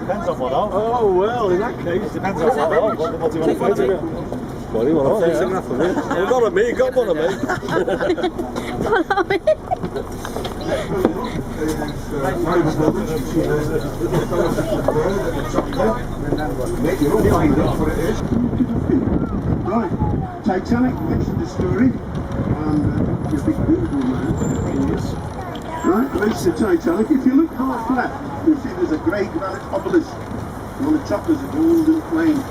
Depends on what of. Oh, well, in that case. Depends on what of. What do you want to do? Well, he wants to take enough of it. Well, not of me, got one of me. Follow me. Right, Titanic mentioned the story, and your big Google man is. Right, mentions the Titanic. If you look half left, you'll see there's a grey granite obelisk. And on the top there's a golden flame.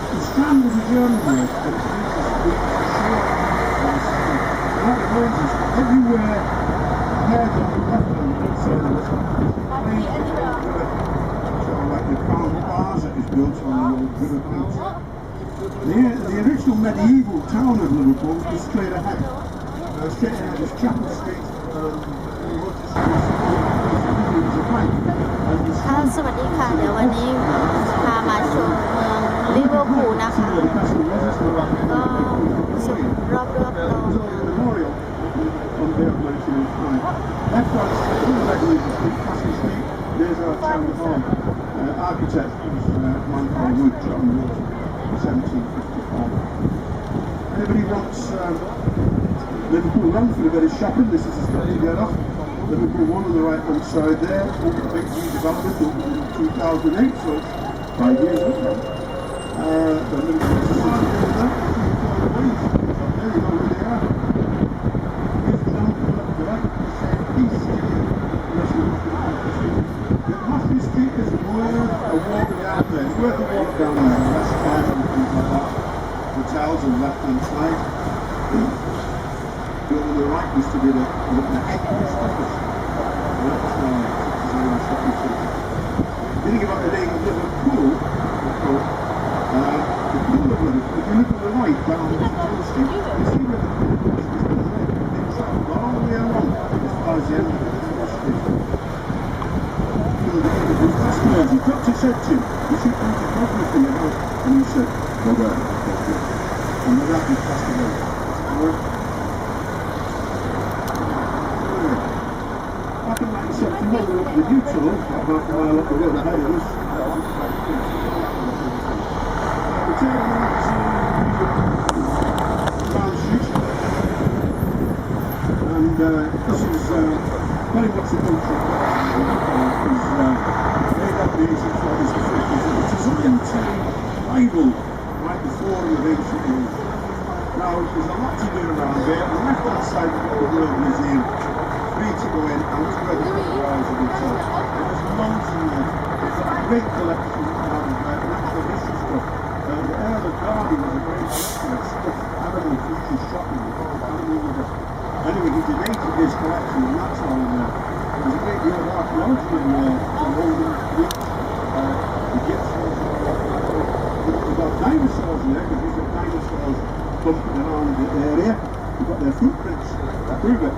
The strand is a German word, but it's everywhere head on the left hand like the Crown Plaza is built on the old river banks. The original medieval town of Liverpool is straight ahead. Straight ahead is Chapel Street. สวัสดีค่ะเดี๋ยววันนี้พามาชมเมืองลิเวอร์พูลนะคะก็สุดรอบๆเรา Left right street, there's our town hall. Architect was one called Wood, John Wood, 1754. Anybody wants Liverpool run for a bit of shopping? This is a spot to get off. Liverpool one on the right hand side there. Big new development opened in 2008, so it's 5 years old now. The Liverpool Society over there. There you go, where they are. Here's the down to the right. East. Matthew Street is worth a walk down there. It's worth a walk down there. That's fine and things like that. Hotels on the left hand side. The on the right used to be the headquarters office. Thinking about the name of Liverpool, the pool of Liverpool, if you look on the right down the street, you see where the pool is on the left. It's all the way along as far as the end of the street. Customers, you've got to say to him, you should come to coffee for your house, and you said, go there. And the rap is passed away. Back in 1971, we went to the U-Tour, about half a mile up the road ahead of us. We're taking Brown Street, and this is very much a country. It was made up in the 1840s and 50s. It was a Oriental Bible right before the ancient age. Now, there's a lot to do around here. On the left-hand side, we've got the World Museum. Free to go in, and it's ready for the rise of itself. There's loads in there. It's a great collection of natural history stuff. The Earl of Derby was a great stuffed animal features shopping. Anyway, he donated his collection, and that's all in there. There's a great deal of archaeology in there. The Golden Beach, the Gibsons, we've got dinosaurs in there, because these are dinosaurs bumping around the area. We've got their footprints to prove it.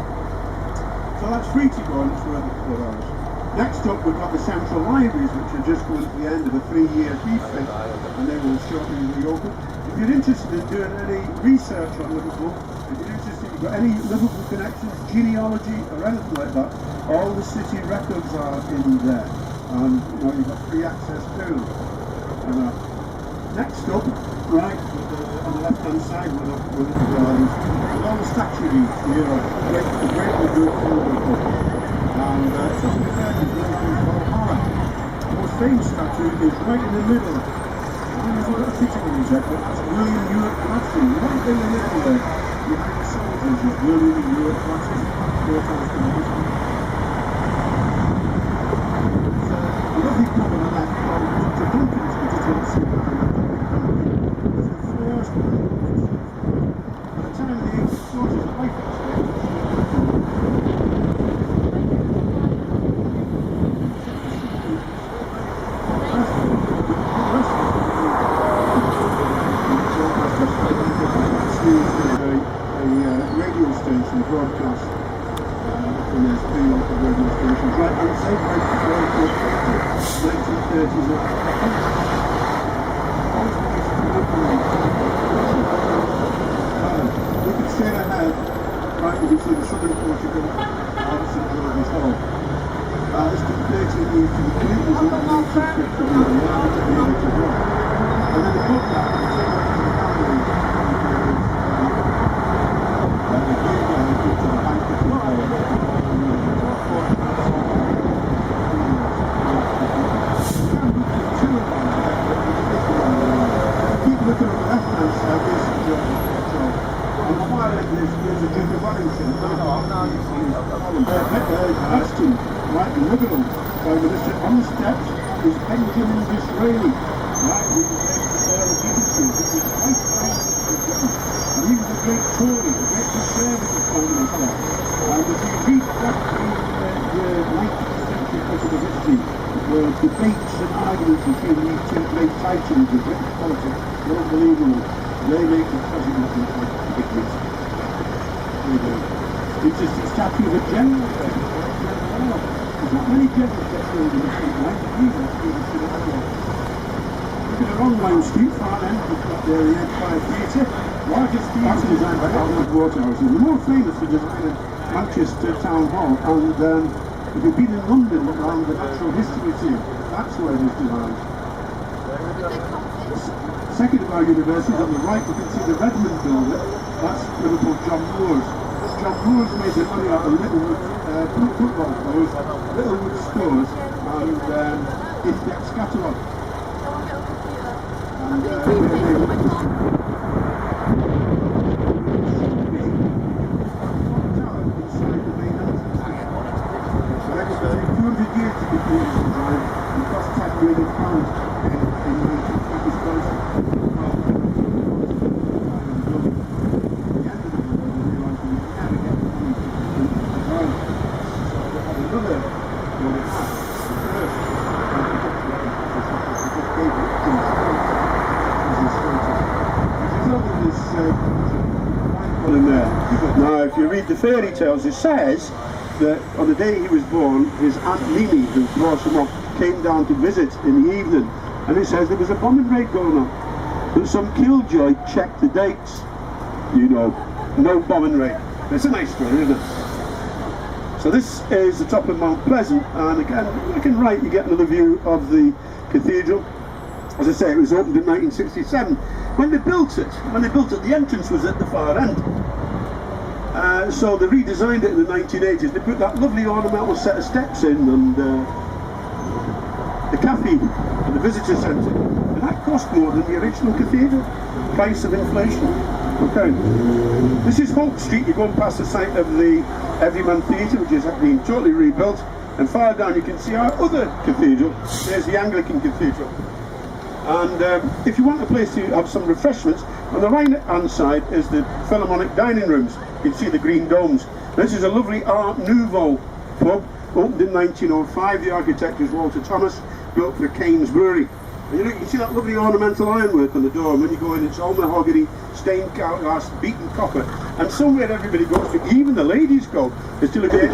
So that's free to go, and it's worth a couple of hours. Next up, we've got the central libraries, which are just going to the end of a 3-year refit, and they will shortly reopen. If you're interested in doing any research on Liverpool, if you're interested, you've got any Liverpool connections, genealogy, or anything like that, all the city records are in there, and you've got free access to them. Next up, right, on the left-hand side, with the gardens, with all the statues here, the great group of Liverpool. And it's not fair to Liverpool Valhalla. The most famous statue is right in the middle. There's a little picture of his head, but that's William Ewart Gladstone. Right in the middle there, behind the soldiers, is William Ewart Gladstone. 4 times the lovely cover on that called Dr. Duncan's, which is what see behind that. By the time the 1840s, the life a radio station broadcast from there's 3 local radio stations right on the same right before 1930s. We can straight ahead, right, we can see the southern Portugal, St. George's Hall. It's completely new to the fleet, there's not a subscript to the area to go. And then above that, the family, and the gate down to the banquet hall. Keep looking at the left-hand side, there's St. George's Church. On the far end, there's a Duke of Wellington. Ashton, right in Liverpool, Prime Minister. On the steps is Benjamin Disraeli, right, who was the Earl of Beaconsfield, who was quite proud of the Britain. And he was a great Tory, a great conservative Prime Minister. And if you read back in the 19th century political history, the debates and arguments between these two great titans of British politics are unbelievable. They make the president look like idiots. It's just a statue of a general. There's not many generals get killed in the street, right? Look at the wrong line street, far end, we've got there the Empire Theatre. Largest theatre designed by Alfred Waterhouse. The more famous for designing Manchester Town Hall. And if you've been in London around the Natural History Museum, that's where it was designed. Second of our universities on the right, you can see the Redmond building. That's Liverpool John Moores. John Moores made the money out of Littlewood football players, Littlewood stores, and Index Catalogue. And inside the main entrance. So that was 200 years to be built this design. It cost £10 million in 1950s. Now, if you read the fairy tales, it says that on the day he was born, his Aunt Mimi, who brought him up, came down to visit in the evening, and it says there was a bombing raid going on. But some killjoy checked the dates. You know, no bombing raid. It's a nice story, isn't it? So this is the top of Mount Pleasant, and again, looking right, you get another view of the cathedral. As I say, it was opened in 1967. When they built it, the entrance was at the far end. So they redesigned it in the 1980s. They put that lovely ornamental set of steps in, and the cafe and the visitor centre. And that cost more than the original cathedral. Price of inflation. Okay. This is Hope Street. You're going past the site of the Everyman Theatre, which has been totally rebuilt. And far down you can see our other cathedral. There's the Anglican Cathedral. And if you want a place to have some refreshments, on the right hand side is the Philharmonic dining rooms. You can see the green domes. This is a lovely Art Nouveau pub, opened in 1905. The architect is Walter Thomas, built for Keynes Brewery. And you can see that lovely ornamental ironwork on the door, and when you go in, it's all mahogany, stained glass, beaten copper. And somewhere everybody goes to, even the ladies go, is to look at it.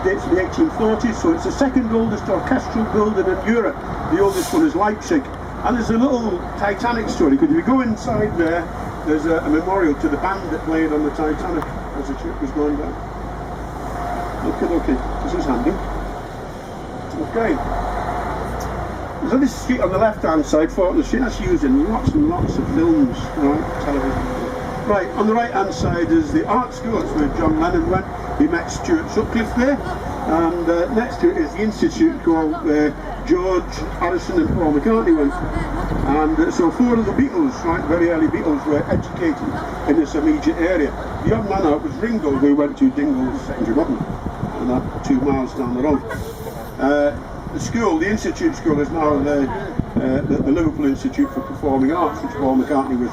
Dates from the 1840s, so it's the second oldest orchestral building in Europe. The oldest one is Leipzig. And there's a little Titanic story, because if you go inside there, there's a memorial to the band that played on the Titanic as the ship was going down. Okay, this is handy. Okay. So this street on the left-hand side, Fortnum Street, that's used in lots and lots of films, right, television. Right, on the right-hand side is the art school. That's where John Lennon went. He met Stuart Sutcliffe there. And next to it is the institute called George Harrison and Paul McCartney went. And so four of the Beatles, right, very early Beatles, were educated in this immediate area. The odd man out was Ringo, who went to Dingle's Secondary Modern, and that 2 miles down the road. The school, the institute school, is now the Liverpool Institute for Performing Arts, which Paul McCartney was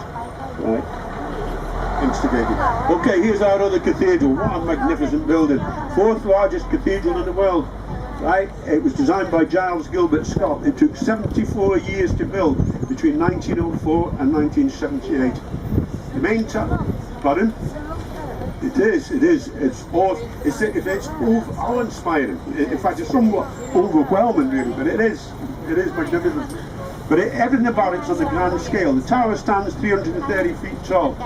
instigated. Okay, here's our other cathedral. What a magnificent building. 4th largest cathedral in the world. Right, it was designed by Giles Gilbert Scott. It took 74 years to build, between 1904 and 1978. The main pardon? It is. It's awe-inspiring. In fact, it's somewhat overwhelming, really, but it is magnificent. But everything about it's on the grand scale. The tower stands 330 feet tall.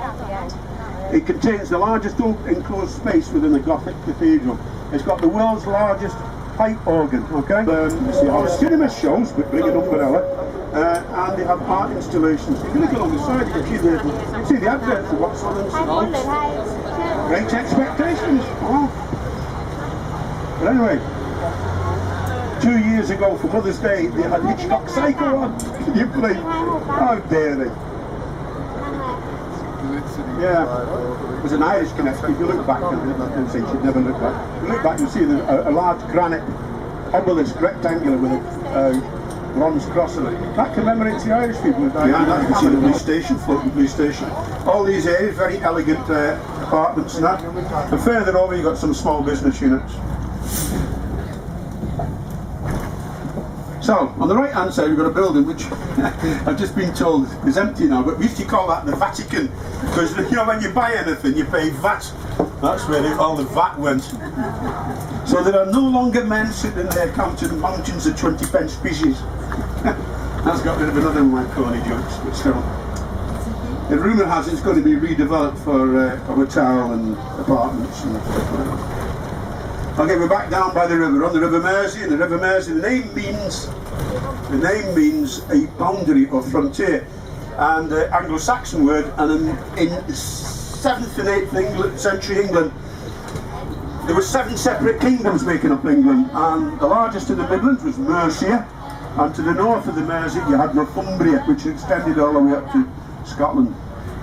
It contains the largest enclosed space within the Gothic cathedral. It's got the world's largest pipe organ, okay? They have cinema shows, but bring an umbrella, and they have art installations. If you look along the side, you can see the advert for what's on them. Great expectations. Oh. But anyway, 2 years ago for Mother's Day, they had Hitchcock Psycho on. Can you believe? How dare they? Yeah, there's an Irish connection. If you look back, you'll see, you should never look back. If you look back, you'll see a large granite obelisk, rectangular, with a bronze cross on it. That commemorates the Irish people. Behind that, you can see the police station, floating police station. All these areas, very elegant apartments and that. And further over, you've got some small business units. So, on the right hand side we've got a building which I've just been told is empty now, but we used to call that the Vatican, because you know when you buy anything you pay VAT. That's where all the VAT went. So there are no longer men sitting there counting mountains of 20 pence pieces. That's got rid of another of my corny jokes, but still. The rumour has it's going to be redeveloped for a hotel and apartments and stuff like that. Okay, we're back down by the river, on the River Mersey, and the River Mersey, the name means a boundary or frontier, and Anglo-Saxon word, and in 7th and 8th century England, there were 7 separate kingdoms making up England, and the largest in the Midlands was Mercia, and to the north of the Mersey you had Northumbria, which extended all the way up to Scotland.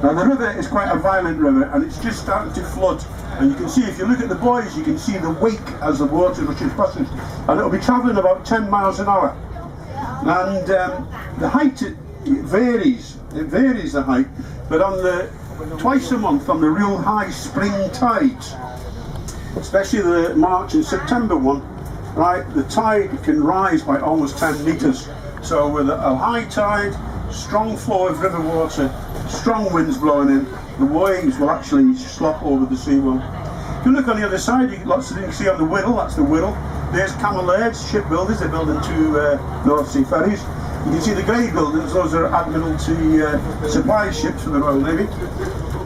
Now the river is quite a violent river, and it's just starting to flood. And you can see, if you look at the buoys, you can see the wake as the water rushes past it. And it'll be travelling about 10 miles an hour. And the height, it varies the height. But on twice a month, on the real high spring tides, especially the March and September one, right, the tide can rise by almost 10 metres. So with a high tide, strong flow of river water, strong winds blowing in, the waves will actually slop over the seawall. If you look on the other side, you get lots of things you see on the Whittle, that's the Whittle. There's Camelairds, shipbuilders, they're building 2 North Sea ferries. You can see the grey buildings, those are Admiralty supply ships for the Royal Navy.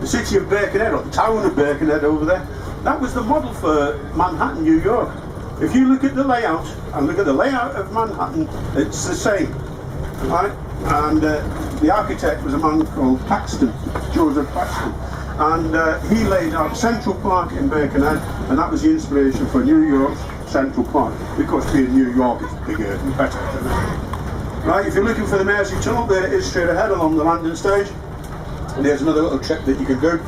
The city of Birkenhead, or the town of Birkenhead over there, that was the model for Manhattan, New York. If you look at the layout, and look at the layout of Manhattan, it's the same, right? And the architect was a man called Paxton, Joseph Paxton, and he laid out Central Park in Birkenhead, and that was the inspiration for New York's Central Park, because being New York is bigger and better than that. Right, if you're looking for the Mersey Tunnel, there it is straight ahead along the landing stage, and there's another little trip that you can do.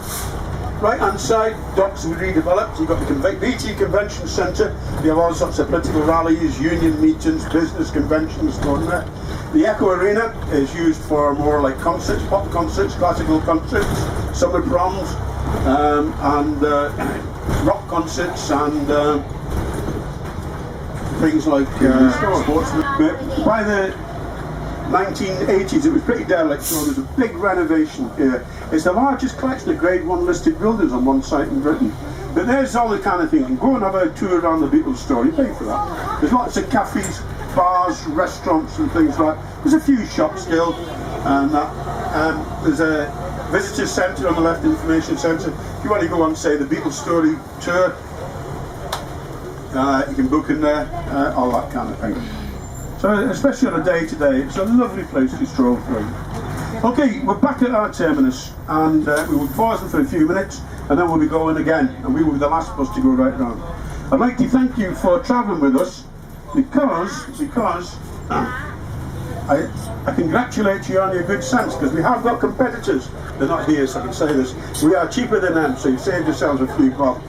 Right hand side, docks were redeveloped. You've got the BT Convention Centre. You have all sorts of political rallies, union meetings, business conventions going there. The Echo Arena is used for more like concerts, pop concerts, classical concerts, summer proms, and rock concerts, and things like sports. By the 1980s, it was pretty derelict, so there's a big renovation here. It's the largest collection of Grade 1 listed buildings on one site in Britain. But there's all the kind of things. You can go and have a tour around the Beatles store, you pay for that. There's lots of cafes, bars, restaurants and things like that. There's a few shops still, and that. There's a visitor centre on the left, information centre. If you want to go on, say, the Beatles Story tour, you can book in there, all that kind of thing. So, especially on a day-to-day, it's a lovely place to stroll through. Okay, we're back at our terminus, and we will pause for a few minutes, and then we'll be going again, and we will be the last bus to go right round. I'd like to thank you for travelling with us, because I congratulate you on your good sense, because we have got competitors. They're not here, so I can say this. We are cheaper than them, so you've saved yourselves a few bob.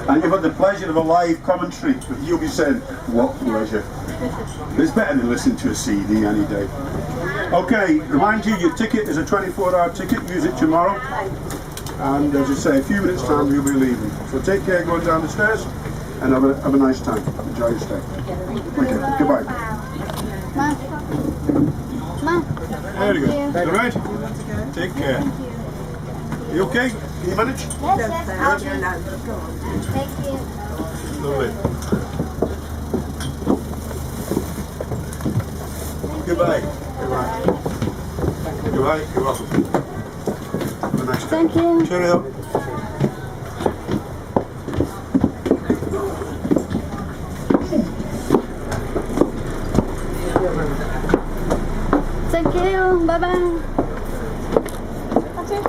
And you've had the pleasure of a live commentary. You'll be saying, what pleasure. It's better than listening to a CD any day. Okay, remind you, your ticket is a 24-hour ticket. Use it tomorrow. And as I say, a few minutes time we'll be leaving. So take care going down the stairs, and have a nice time. Enjoy your stay. Okay, goodbye. There you go. All right? Take care. You okay? Can you manage? Yes, thank you. Lovely. Goodbye. You're right, you're welcome. Have a nice day. Thank you. Cheerio. Thank you. Bye bye. Okay.